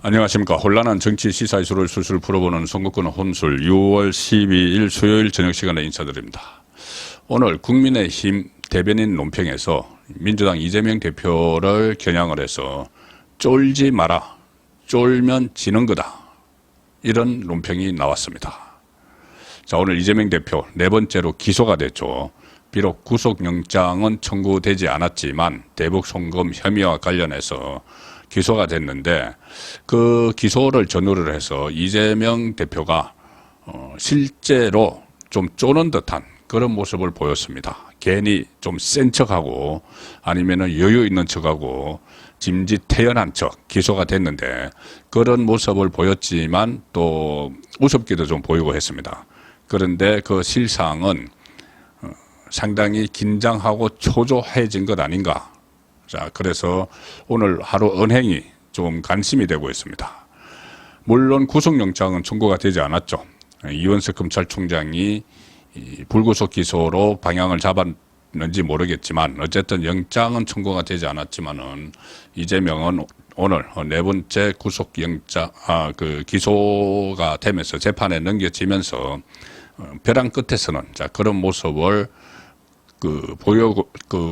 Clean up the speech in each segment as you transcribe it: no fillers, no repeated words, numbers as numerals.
안녕하십니까. 혼란한 정치 시사 이슈를 술술 풀어보는 선거권 혼술 6월 12일 수요일 저녁 시간에 인사드립니다. 오늘 국민의힘 대변인 논평에서 민주당 이재명 대표를 겨냥을 해서 쫄지 마라, 쫄면 지는 거다, 이런 논평이 나왔습니다. 자, 오늘 이재명 대표 네 번째로 기소가 됐죠. 비록 구속영장은 청구되지 않았지만 대북 송금 혐의와 관련해서 기소가 됐는데, 그 기소를 전후를 해서 이재명 대표가 실제로 좀 쪼는 듯한 그런 모습을 보였습니다. 괜히 좀 센 척하고 아니면은 여유 있는 척하고 짐짓태연한 척 기소가 됐는데, 그런 모습을 보였지만 또 우습기도 좀 보이고 했습니다. 그런데 그 실상은 상당히 긴장하고 초조해진 것 아닌가. 자, 그래서 오늘 하루 언행이 좀 관심이 되고 있습니다. 물론 구속영장은 청구가 되지 않았죠. 이원석 검찰총장이 불구속 기소로 방향을 잡았는지 모르겠지만 어쨌든 영장은 청구가 되지 않았지만은 이재명은 오늘 네 번째 구속영장 기소가 되면서 재판에 넘겨지면서 벼랑 끝에서는 자, 그런 모습을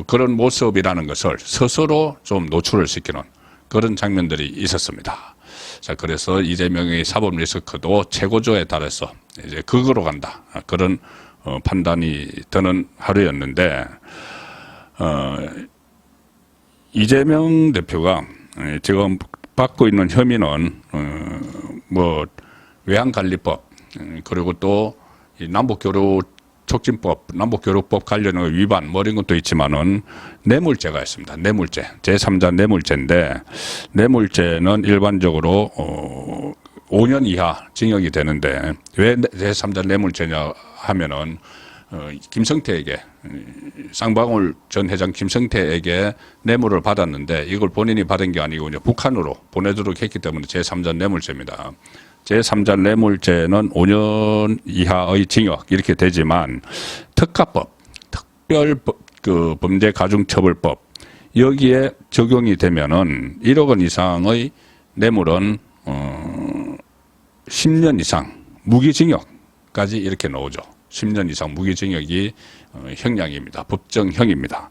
그런 모습이라는 것을 스스로 좀 노출을 시키는 그런 장면들이 있었습니다. 자, 그래서 이재명의 사법 리스크도 최고조에 달해서 이제 극으로 간다, 그런 판단이 드는 하루였는데, 이재명 대표가 지금 받고 있는 혐의는 외환관리법, 그리고 또 남북교류촉진법, 남북교류법 관련의 위반 이런 것도 있지만은 뇌물죄가 있습니다. 뇌물죄, 제3자 뇌물죄인데, 뇌물죄는 일반적으로 5년 이하 징역이 되는데, 왜 제3자 뇌물죄냐 하면은 김성태에게, 쌍방울 전 회장 김성태에게 뇌물을 받았는데 이걸 본인이 받은 게 아니고 이제 북한으로 보내도록 했기 때문에 제3자 뇌물죄입니다. 제3자 뇌물죄는 5년 이하의 징역 이렇게 되지만, 특가법, 특별 범죄가중처벌법, 여기에 적용이 되면은 1억 원 이상의 뇌물은 10년 이상 무기징역까지 이렇게 나오죠. 10년 이상 무기징역이 형량입니다. 법정형입니다.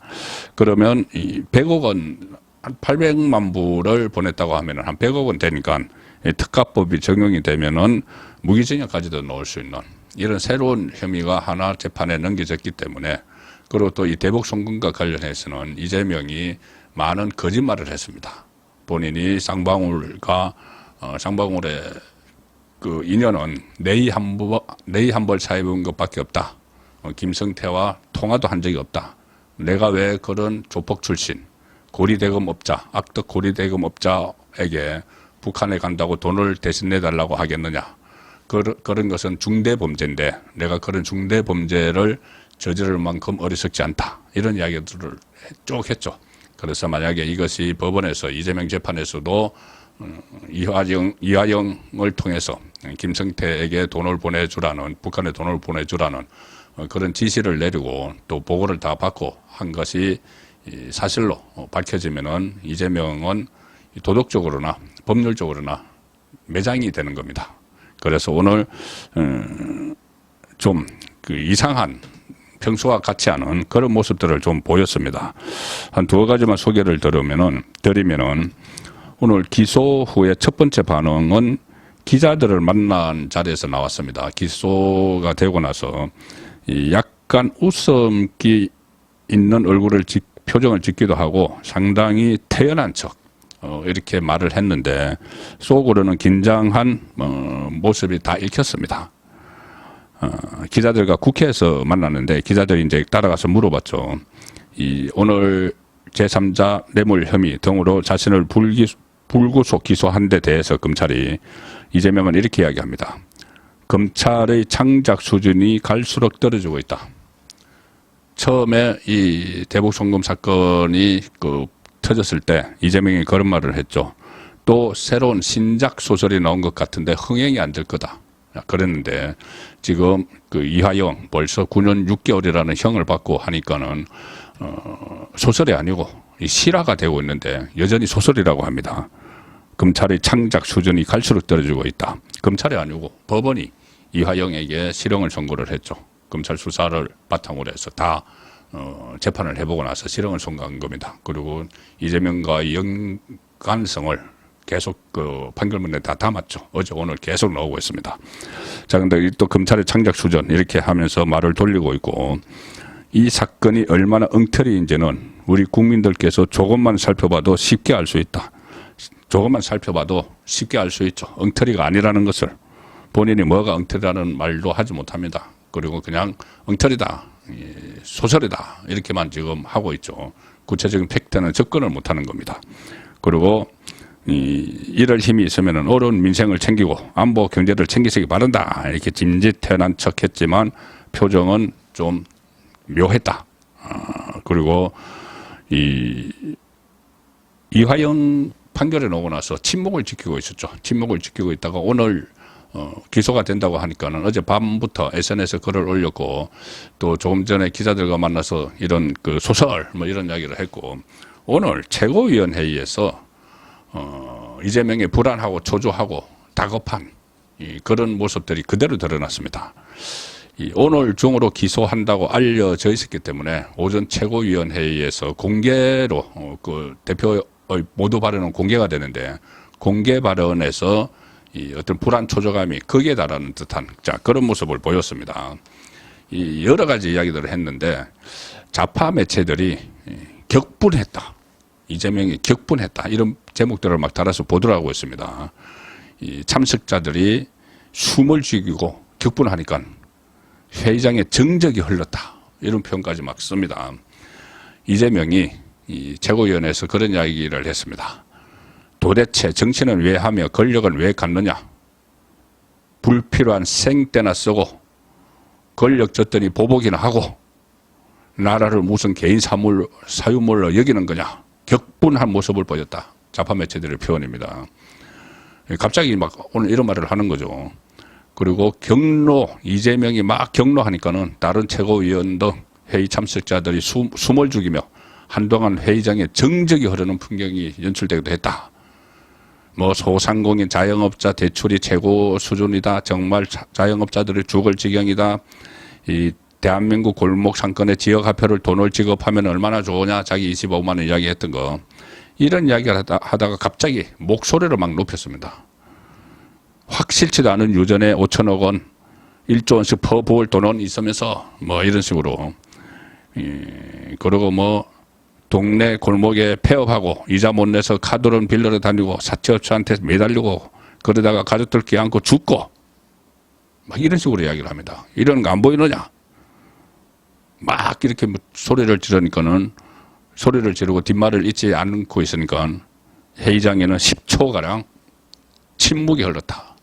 그러면 이 100억 원, 한 800만 불을 보냈다고 하면은 한 100억 원 되니까 특가법이 적용이 되면은 무기징역까지도 넣을 수 있는 이런 새로운 혐의가 하나 재판에 넘겨졌기 때문에, 그리고 또 이 대북 송금과 관련해서는 이재명이 많은 거짓말을 했습니다. 본인이 쌍방울의 그 인연은 내의 한 벌 사이 본 것밖에 없다. 김성태와 통화도 한 적이 없다. 내가 왜 그런 조폭 출신 고리대금업자, 악덕 고리대금업자에게 북한에 간다고 돈을 대신 내달라고 하겠느냐. 그런 것은 중대범죄인데 내가 그런 중대범죄를 저지를 만큼 어리석지 않다. 이런 이야기들을 쭉 했죠. 그래서 만약에 이것이 법원에서, 이재명 재판에서도 이화영을 통해서 김성태에게 돈을 보내주라는, 북한에 돈을 보내주라는 그런 지시를 내리고 또 보고를 다 받고 한 것이 사실로 밝혀지면은 이재명은 도덕적으로나 법률적으로나 매장이 되는 겁니다. 그래서 오늘 좀 이상한, 평소와 같지 않은 그런 모습들을 좀 보였습니다. 한 두어 가지만 소개를 드리면은 오늘 기소 후에 첫 번째 반응은 기자들을 만난 자리에서 나왔습니다. 기소가 되고 나서 약간 웃음기 있는 표정을 짓기도 하고 상당히 태연한 척 이렇게 말을 했는데, 속으로는 긴장한 모습이 다 읽혔습니다. 기자들과 국회에서 만났는데 기자들이 이제 따라가서 물어봤죠. 오늘 제3자 뇌물 혐의 등으로 자신을 불구속 기소한 데 대해서 검찰이, 이재명은 이렇게 이야기합니다. 검찰의 창작 수준이 갈수록 떨어지고 있다. 처음에 이 대북 송금 사건이 터졌을 때 이재명이 그런 말을 했죠. 또 새로운 신작 소설이 나온 것 같은데 흥행이 안 될 거다. 그랬는데 지금 이화영 벌써 9년 6개월이라는 형을 받고 하니까는 소설이 아니고 실화가 되고 있는데 여전히 소설이라고 합니다. 검찰의 창작 수준이 갈수록 떨어지고 있다. 검찰이 아니고 법원이 이화영에게 실형을 선고를 했죠. 검찰 수사를 바탕으로 해서 다 재판을 해보고 나서 실형을 선고한 겁니다. 그리고 이재명과의 연관성을 계속 그 판결문에 다 담았죠. 어제 오늘 계속 나오고 있습니다. 자, 근데 또 검찰의 창작 수준 이렇게 하면서 말을 돌리고 있고, 이 사건이 얼마나 엉터리인지는 우리 국민들께서 조금만 살펴봐도 쉽게 알 수 있다. 조금만 살펴봐도 쉽게 알 수 있죠. 엉터리가 아니라는 것을. 본인이 뭐가 엉터리라는 말도 하지 못합니다. 그리고 그냥 엉터리다, 소설이다 이렇게만 지금 하고 있죠. 구체적인 팩트는 접근을 못하는 겁니다. 그리고 이럴 힘이 있으면 어려운 민생을 챙기고 안보 경제를 챙기시기 바란다 이렇게 짐짓해난 척했지만 표정은 좀 묘했다. 그리고 이화영 판결에 나오고 나서 침묵을 지키고 있었죠. 침묵을 지키고 있다가 오늘 기소가 된다고 하니까는 어제 밤부터 SNS에 글을 올렸고, 또 조금 전에 기자들과 만나서 이런 그 소설 뭐 이런 이야기를 했고, 오늘 최고위원회의에서 이재명의 불안하고 초조하고 다급한 그런 모습들이 그대로 드러났습니다. 오늘 중으로 기소한다고 알려져 있었기 때문에 오전 최고위원회의에서 공개로 그 대표의 모두 발언은 공개가 되는데, 공개 발언에서 어떤 불안 초조감이 극에 달하는 듯한 그런 모습을 보였습니다. 여러 가지 이야기들을 했는데, 좌파 매체들이 격분했다, 이재명이 격분했다 이런 제목들을 막 달아서 보도를 하고 있습니다. 참석자들이 숨을 죽이고 격분하니까 회의장에 정적이 흘렀다 이런 표현까지 막 씁니다. 이재명이 최고위원회에서 그런 이야기를 했습니다. 도대체 정치는 왜 하며 권력은 왜 갖느냐? 불필요한 생떼나 쓰고 권력 줬더니 보복이나 하고 나라를 무슨 개인 사유물로 여기는 거냐? 격분한 모습을 보였다. 좌파 매체들의 표현입니다. 갑자기 막 오늘 이런 말을 하는 거죠. 그리고 이재명이 막 격노하니까는 다른 최고위원도 회의 참석자들이 숨을 죽이며 한동안 회의장에 정적이 흐르는 풍경이 연출되기도 했다. 뭐 소상공인 자영업자 대출이 최고 수준이다. 정말 자영업자들이 죽을 지경이다. 이 대한민국 골목 상권에 지역화폐를 돈을 지급하면 얼마나 좋으냐. 자기 25만 원 이야기했던 거. 이런 이야기를 하다가 갑자기 목소리를 막 높였습니다. 확실치도 않은 유전에 5천억 원, 1조 원씩 퍼부을 돈은 있으면서 뭐 이런 식으로. 그리고 뭐 동네 골목에 폐업하고 이자 못 내서 카드론 빌려러 다니고 사채업자한테 매달리고 그러다가 가족들 끼안고 죽고 막 이런 식으로 이야기를 합니다. 이런 거 안 보이느냐? 막 이렇게 소리를 지르니까는 소리를 지르고 뒷말을 잊지 않고 있으니까 회의장에는 10초가량 침묵이 흘렀다.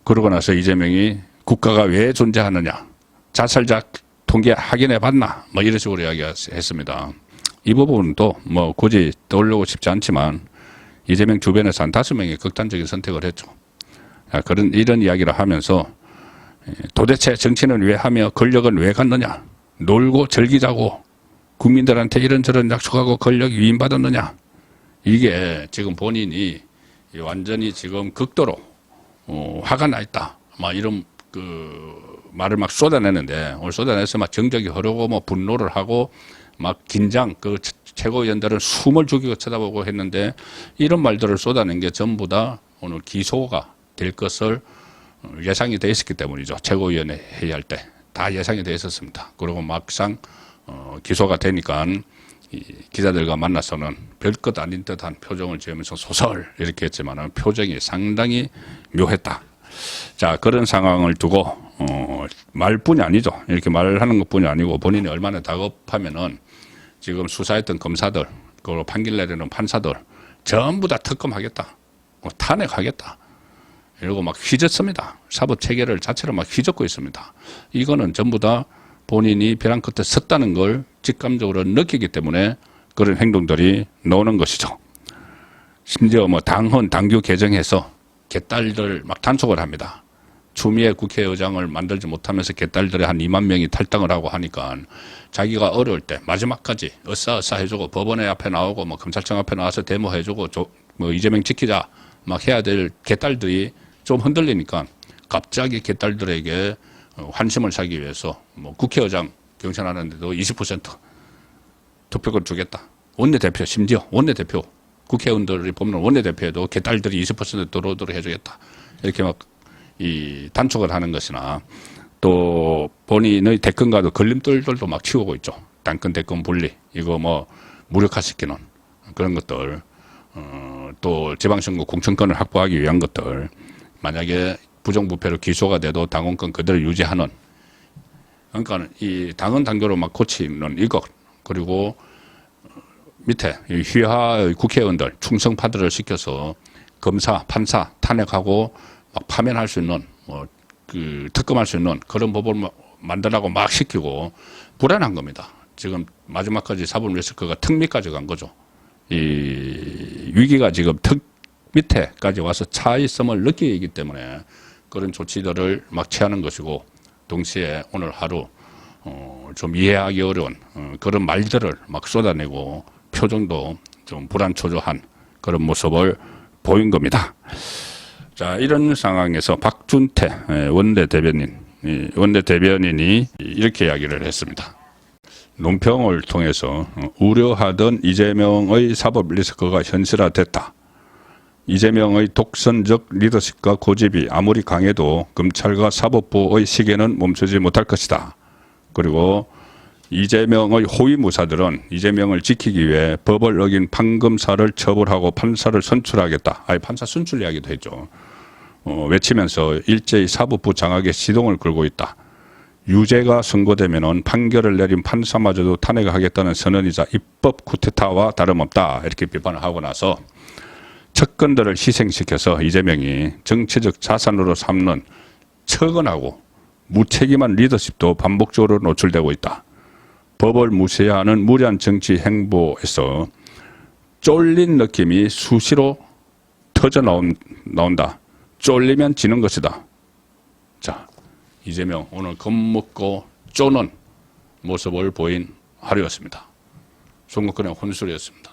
그러고 나서 이재명이 국가가 왜 존재하느냐? 자살자 통계 확인해 봤나? 뭐 이런 식으로 이야기했습니다. 이 부분도 뭐 굳이 떠올리고 싶지 않지만 이재명 주변에서 한 5명이 극단적인 선택을 했죠. 이런 이야기를 하면서 도대체 정치는 왜 하며 권력은 왜 갖느냐? 놀고 즐기자고 국민들한테 이런저런 약속하고 권력 위임받았느냐? 이게 지금 본인이 완전히 지금 극도로 화가 나 있다. 막 이런 말을 막 쏟아내는데, 오늘 쏟아내서 막 정적이 흐르고 뭐 분노를 하고 막 긴장, 최고위원들은 숨을 죽이고 쳐다보고 했는데, 이런 말들을 쏟아낸 게 전부 다 오늘 기소가 될 것을 예상이 돼 있었기 때문이죠. 최고위원회 회의할 때 다 예상이 돼 있었습니다. 그리고 막상 기소가 되니까 기자들과 만나서는 별것 아닌 듯한 표정을 지으면서 소설 이렇게 했지만 표정이 상당히 묘했다. 자, 그런 상황을 두고 말뿐이 아니죠. 이렇게 말하는 것뿐이 아니고 본인이 얼마나 다급하면은 지금 수사했던 검사들, 그리고 판결 내리는 판사들 전부 다 특검하겠다, 탄핵하겠다 이러고 막 휘젓습니다. 사법 체계를 자체를 막 휘젓고 있습니다. 이거는 전부 다 본인이 벼랑 끝에 섰다는 걸 직감적으로 느끼기 때문에 그런 행동들이 나오는 것이죠. 심지어 뭐 당헌, 당규 개정해서 개딸들 막 단속을 합니다. 추미애 국회의장을 만들지 못하면서 개딸들의 한 2만 명이 탈당을 하고 하니까 자기가 어려울 때 마지막까지 으쌰으쌰 해주고 법원에 앞에 나오고 뭐 검찰청 앞에 나와서 데모해주고 뭐 이재명 지키자 막 해야 될 개딸들이 좀 흔들리니까 갑자기 개딸들에게 환심을 사기 위해서 뭐 국회의장 경선하는데도 20% 투표권 주겠다. 원내대표 심지어 원내대표 국회의원들이 뽑는 원내대표에도 개딸들이 20% 들어오도록 해주겠다. 이렇게 막 이 단촉을 하는 것이나 또 본인의 대권과도 걸림돌들도 막 치우고 있죠. 당권 대권 분리 이거 뭐 무력화시키는 그런 것들 또 지방선거 공천권을 확보하기 위한 것들 만약에 부정부패로 기소가 돼도 당원권 그대로 유지하는 그러니까 이 당헌 당규로 막 고치는 이것 그리고 밑에 휘하의 국회의원들 충성파들을 시켜서 검사 판사 탄핵하고 막 파면할 수 있는 뭐 그 특검할 수 있는 그런 법을 만들라고 막 시키고 불안한 겁니다. 지금 마지막까지 사법 리스크가 턱 밑까지 간 거죠. 이 위기가 지금 턱 밑에까지 와서 차 있음을 느끼기 때문에 그런 조치들을 막 취하는 것이고 동시에 오늘 하루 좀 이해하기 어려운 그런 말들을 막 쏟아내고 표정도 좀 불안초조한 그런 모습을 보인 겁니다. 자, 이런 상황에서 박준태 원내대변인이 이렇게 이야기를 했습니다. 논평을 통해서 우려하던 이재명의 사법 리스크가 현실화됐다. 이재명의 독선적 리더십과 고집이 아무리 강해도 검찰과 사법부의 시계는 멈추지 못할 것이다. 그리고 이재명의 호위무사들은 이재명을 지키기 위해 법을 어긴 판검사를 처벌하고 판사를 선출하겠다. 아예 판사 선출 이야기도 했죠. 외치면서 일제히 사법부 장악에 시동을 걸고 있다. 유죄가 선고되면 판결을 내린 판사마저도 탄핵하겠다는 선언이자 입법 쿠데타와 다름없다. 이렇게 비판을 하고 나서 척근들을 희생시켜서 이재명이 정치적 자산으로 삼는 척은하고 무책임한 리더십도 반복적으로 노출되고 있다. 법을 무시하는 무리한 정치 행보에서 쫄린 느낌이 수시로 터져 나온다. 쫄리면 지는 것이다. 자, 이재명 오늘 겁먹고 쪼는 모습을 보인 하루였습니다. 송국근의 혼술이었습니다.